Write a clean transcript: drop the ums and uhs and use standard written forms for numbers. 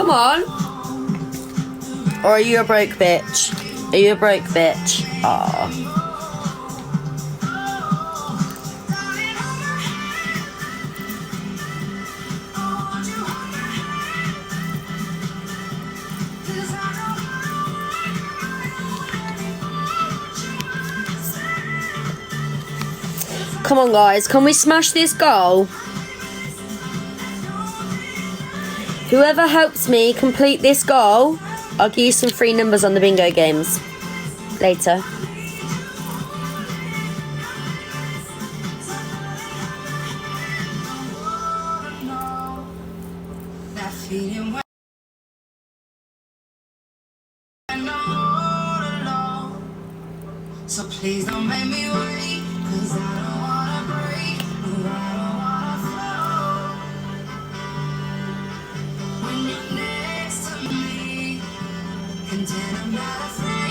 Come on. Or are you a broke bitch? Are you a broke bitch? Aw. Come on, guys. Can we smash this goal? Whoever helps me complete this goal, I'll give you some free numbers on the bingo games. Later. So please don't make me wait, 'cause I don't wanna break, no, I don't wanna flow. When you're next to me, and then I'm not afraid.